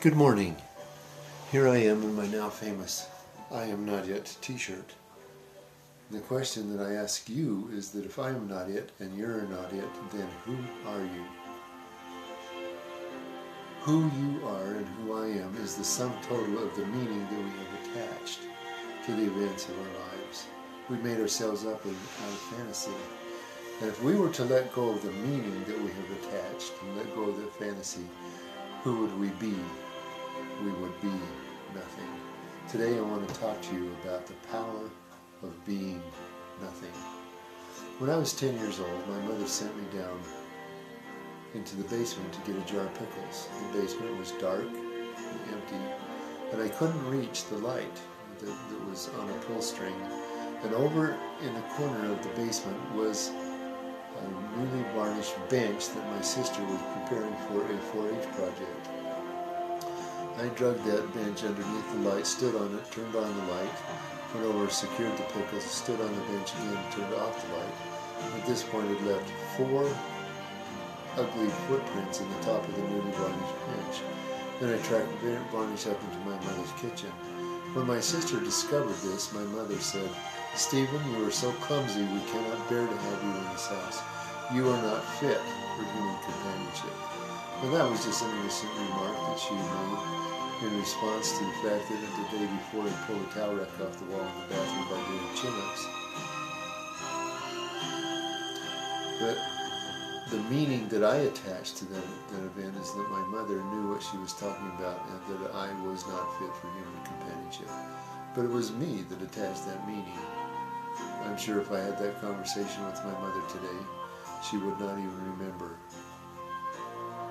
Good morning. Here I am in my now famous I am not yet t-shirt. The question that I ask you is that if I am not it and you're not it, then who are you? Who you are and who I am is the sum total of the meaning that we have attached to the events of our lives. We made ourselves up out of fantasy. And if we were to let go of the meaning that we have attached and let go of the fantasy, who would we be? We would be nothing. Today I want to talk to you about the power of being nothing. When I was 10 years old, my mother sent me down into the basement to get a jar of pickles. The basement was dark and empty, and I couldn't reach the light that was on a pull string. And over in the corner of the basement was a newly varnished bench that my sister was preparing for a 4-H project. I dragged that bench underneath the light, stood on it, turned on the light, went over, secured the pickles, stood on the bench again, turned off the light. At this point it left 4 ugly footprints in the top of the newly varnished bench. Then I tracked varnish up into my mother's kitchen. When my sister discovered this, my mother said, "Stephen, you are so clumsy, we cannot bear to have you in this house. You are not fit for human companionship." And that was just an innocent remark that she made in response to the fact that the day before I pulled a towel rack off the wall in the bathroom by doing chin-ups. But the meaning that I attached to that event is that my mother knew what she was talking about and that I was not fit for human companionship. But it was me that attached that meaning. I'm sure if I had that conversation with my mother today, she would not even remember.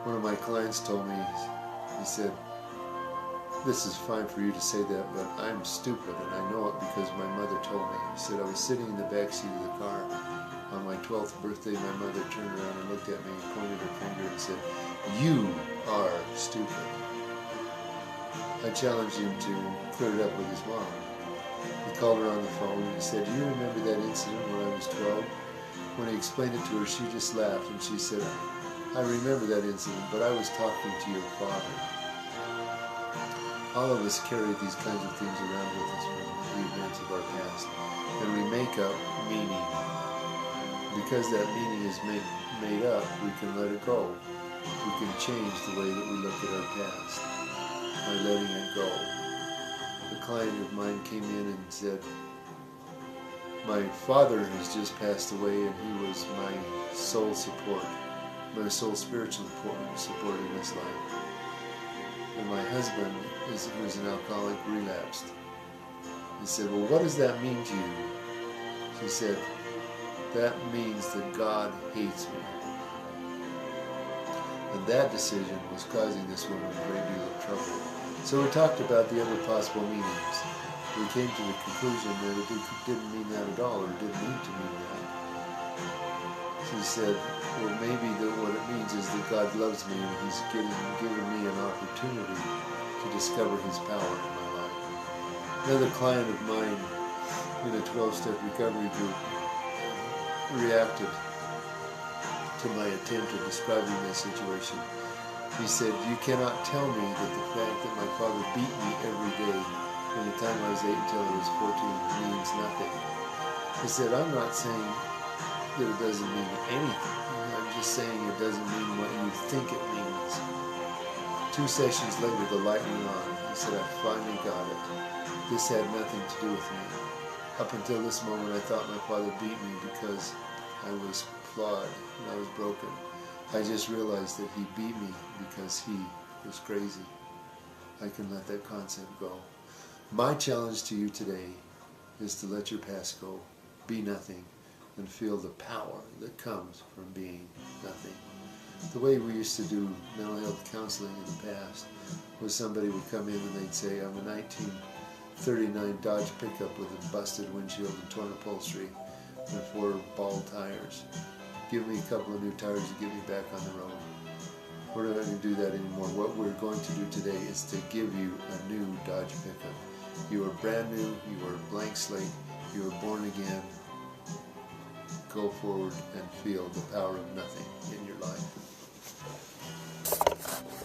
One of my clients told me, he said, "This is fine for you to say that, but I'm stupid, and I know it because my mother told me." He said, "I was sitting in the back seat of the car. On my 12th birthday, my mother turned around and looked at me and pointed her finger and said, 'You are stupid.'" I challenged him to clear it up with his mom. He called her on the phone and he said, "Do you remember that incident when I was 12? When he explained it to her, she just laughed and she said, "I remember that incident, but I was talking to your father." All of us carry these kinds of things around with us from the events of our past, and we make up meaning. Because that meaning is made up, we can let it go. We can change the way that we look at our past by letting it go. A client of mine came in and said, "My father has just passed away and he was my sole support, my sole spiritual support in this life. And my husband, who is an alcoholic, relapsed." He said, "Well, what does that mean to you?" She said, "That means that God hates me." And that decision was causing this woman a great deal of trouble. So we talked about the other possible meanings. We came to the conclusion that it didn't mean that at all, or it didn't need to mean that. She said, "Well, maybe what it means is that God loves me and He's given me an opportunity to discover His power in my life." Another client of mine in a 12-step recovery group reacted to my attempt at describing this situation. He said, "You cannot tell me that the fact that my father beat me every day from the time I was 8 until I was 14 means nothing." He said, "I'm not saying that it doesn't mean anything. I'm just saying it doesn't mean what you think it means." 2 sessions later, the light went on. He said, "I finally got it. This had nothing to do with me. Up until this moment, I thought my father beat me because I was flawed and I was broken. I just realized that he beat me because he was crazy." I can let that concept go. My challenge to you today is to let your past go, be nothing, and feel the power that comes from being nothing. The way we used to do mental health counseling in the past was somebody would come in and they'd say, "I'm a 1939 Dodge pickup with a busted windshield and torn upholstery and 4 bald tires. Give me a couple of new tires to get me back on the road." We're not going to do that anymore. What we're going to do today is to give you a new Dodge pickup. You are brand new, you are a blank slate, you are born again. Go forward and feel the power of nothing in your life.